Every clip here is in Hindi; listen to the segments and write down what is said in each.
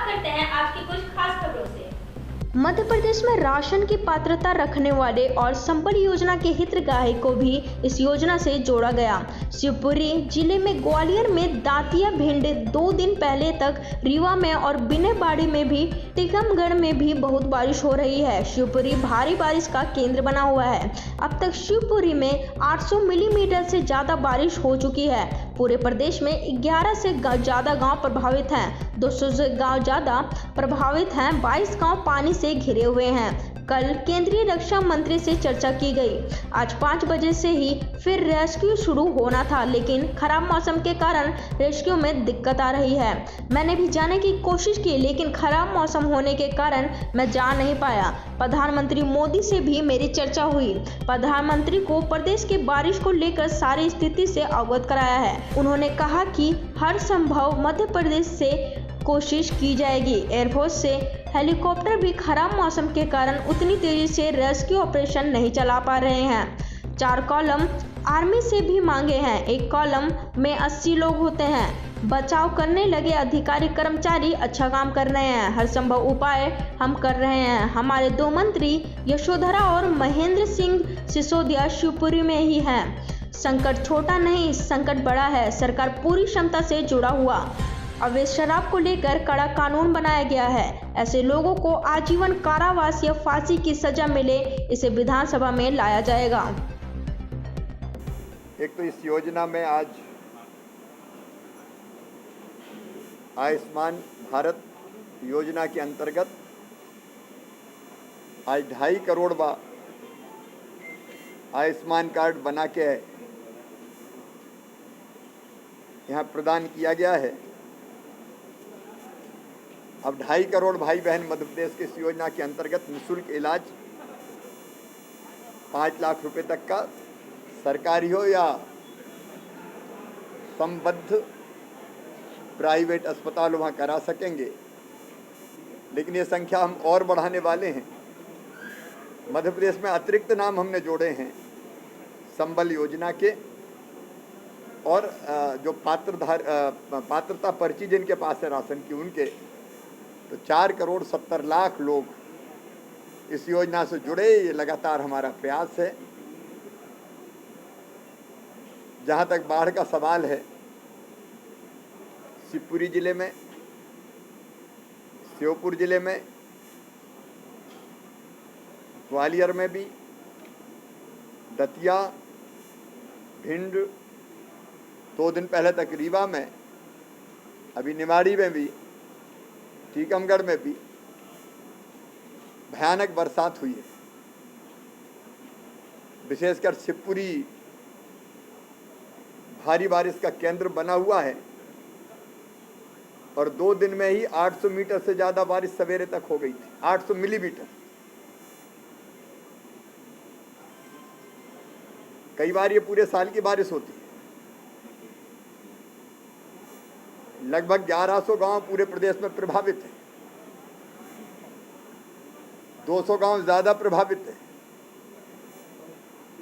शुरुआत करते हैं आज की कुछ खास खबरों से। मध्य प्रदेश में राशन की पात्रता रखने वाले और संबल योजना के हितग्राही को भी इस योजना से जोड़ा गया। शिवपुरी जिले में ग्वालियर में दातिया भिंड 2 दिन पहले तक रीवा में और बिनेबाड़ी में भी टीकमगढ़ में भी बहुत बारिश हो रही है। शिवपुरी भारी बारिश का केंद्र बना हुआ है। अब तक शिवपुरी में 800 मिलीमीटर से ज्यादा बारिश हो चुकी है। पूरे प्रदेश में 11 से ज्यादा गांव प्रभावित हैं। 200 से गांव ज्यादा प्रभावित हैं। 22 गांव पानी से घिरे हुए हैं। कल केंद्रीय रक्षा मंत्री से चर्चा की गई। आज 5 बजे से ही फिर रेस्क्यू शुरू होना था, लेकिन खराब मौसम के कारण रेस्क्यू में दिक्कत आ रही है। मैंने भी जाने की कोशिश की, लेकिन खराब मौसम होने के कारण मैं जा नहीं पाया। प्रधानमंत्री मोदी से भी मेरी चर्चा हुई। प्रधानमंत्री को प्रदेश की बारिश को लेकर सारी स्थिति से अवगत कराया है। उन्होंने कहा कि हर संभव मध्य प्रदेश से कोशिश की जाएगी। एयरफोर्स से हेलीकॉप्टर भी खराब मौसम के कारण उतनी तेजी से रेस्क्यू ऑपरेशन नहीं चला पा रहे हैं। 4 कॉलम आर्मी से भी मांगे हैं। एक कॉलम में 80 लोग होते हैं। बचाव करने लगे अधिकारी कर्मचारी अच्छा काम कर रहे हैं। हर संभव उपाय हम कर रहे हैं। हमारे 2 मंत्री यशोधरा और महेंद्र सिंह सिसोदिया शिवपुरी में ही हैं। संकट छोटा नहीं, संकट बड़ा है। सरकार पूरी क्षमता से जुड़ा हुआ। अवैध शराब को लेकर कड़ा कानून बनाया गया है। ऐसे लोगों को आजीवन कारावास या फांसी की सजा मिले, इसे विधानसभा में लाया जाएगा। एक तो इस योजना में आज आयुष्मान भारत योजना के अंतर्गत आज 2.5 करोड़ आयुष्मान कार्ड बना के यहाँ प्रदान किया गया है। अब 2.5 करोड़ भाई बहन मध्य प्रदेश के इस योजना के अंतर्गत निःशुल्क इलाज 5 लाख रुपए तक का सरकारी हो या संबद्ध प्राइवेट अस्पताल वहाँ करा सकेंगे। लेकिन ये संख्या हम और बढ़ाने वाले हैं। मध्य प्रदेश में अतिरिक्त नाम हमने जोड़े हैं संबल योजना के, और जो पात्रता पर्ची जिनके पास है राशन की, उनके तो 4 करोड़ 70 लाख लोग इस योजना से जुड़े। ये लगातार हमारा प्रयास है। जहाँ तक बाढ़ का सवाल है, शिवपुरी जिले में, श्योपुर जिले में, ग्वालियर में भी, दतिया, भिंड, 2 दिन पहले तक रीवा में, अभी निमाड़ी में भी, टीकमगढ़ में भी भयानक बरसात हुई है। विशेषकर शिवपुरी भारी बारिश का केंद्र बना हुआ है और 2 दिन में ही 800 मीटर से ज्यादा बारिश सवेरे तक हो गई थी। 800 मिलीमीटर। कई बार ये पूरे साल की बारिश होती है। लगभग 1100 गांव पूरे प्रदेश में प्रभावित हैं। 200 गांव ज्यादा प्रभावित हैं।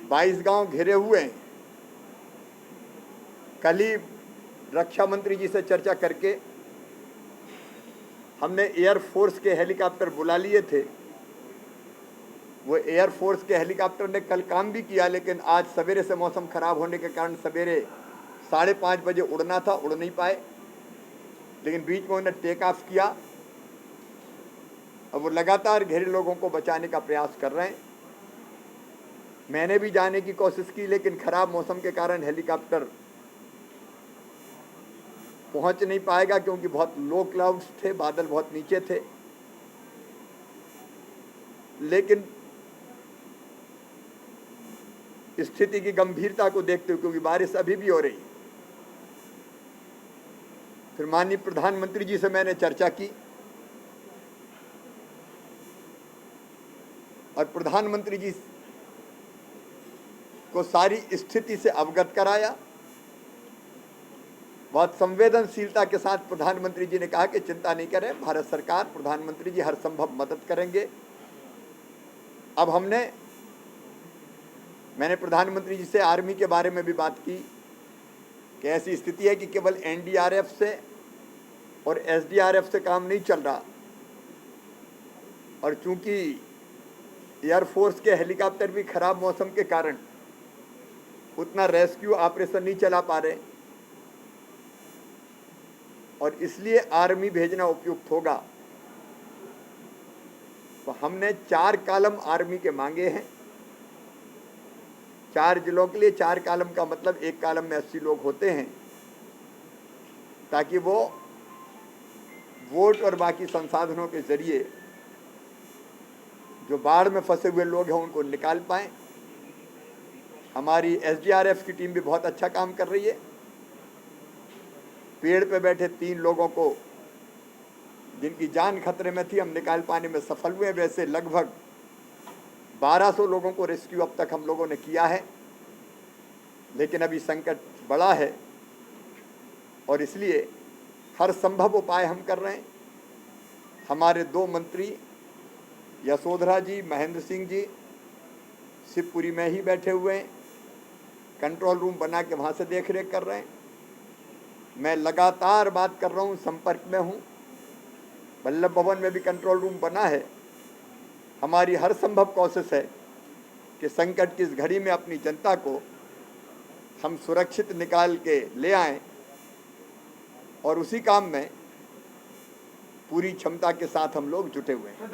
22 गांव घिरे हुए हैं। कल ही रक्षा मंत्री जी से चर्चा करके हमने एयरफोर्स के हेलीकॉप्टर बुला लिए थे। वो एयरफोर्स के हेलीकॉप्टर ने कल काम भी किया, लेकिन आज सवेरे से मौसम खराब होने के कारण सवेरे 5:30 बजे उड़ना था, उड़ नहीं पाए। लेकिन बीच में उन्होंने टेक ऑफ किया। अब वो लगातार घिरे लोगों को बचाने का प्रयास कर रहे हैं। मैंने भी जाने की कोशिश की, लेकिन खराब मौसम के कारण हेलीकॉप्टर पहुंच नहीं पाएगा, क्योंकि बहुत लो क्लाउड्स थे, बादल बहुत नीचे थे। लेकिन स्थिति की गंभीरता को देखते हुए, क्योंकि बारिश अभी भी हो रही है, फिर माननीय प्रधानमंत्री जी से मैंने चर्चा की और प्रधानमंत्री जी को सारी स्थिति से अवगत कराया। बहुत संवेदनशीलता के साथ प्रधानमंत्री जी ने कहा कि चिंता नहीं करें, भारत सरकार, प्रधानमंत्री जी हर संभव मदद करेंगे। अब मैंने प्रधानमंत्री जी से आर्मी के बारे में भी बात की कि ऐसी स्थिति है कि केवल एनडीआरएफ से और एसडीआरएफ से काम नहीं चल रहा, और चूंकि एयरफोर्स के हेलीकॉप्टर भी खराब मौसम के कारण उतना रेस्क्यू ऑपरेशन नहीं चला पा रहे, और इसलिए आर्मी भेजना उपयुक्त होगा, तो हमने 4 कॉलम आर्मी के मांगे हैं। 4 जिलों के लिए 4 कॉलम का मतलब 1 कॉलम में 80 लोग होते हैं, ताकि वो वोट और बाकी संसाधनों के जरिए जो बाढ़ में फंसे हुए लोग हैं उनको निकाल पाएं। हमारी एसडीआरएफ की टीम भी बहुत अच्छा काम कर रही है। पेड़ पे बैठे 3 लोगों को जिनकी जान खतरे में थी, हम निकाल पाने में सफल हुए। वैसे लगभग 1200 लोगों को रेस्क्यू अब तक हम लोगों ने किया है, लेकिन अभी संकट बड़ा है और इसलिए हर संभव उपाय हम कर रहे हैं। हमारे 2 मंत्री यशोधरा जी, महेंद्र सिंह जी शिवपुरी में ही बैठे हुए हैं, कंट्रोल रूम बना के वहाँ से देख रेख कर रहे हैं। मैं लगातार बात कर रहा हूँ, संपर्क में हूँ। वल्लभ भवन में भी कंट्रोल रूम बना है। हमारी हर संभव कोशिश है कि संकट की इस घड़ी में अपनी जनता को हम सुरक्षित निकाल के ले आएं, और उसी काम में पूरी क्षमता के साथ हम लोग जुटे हुए हैं।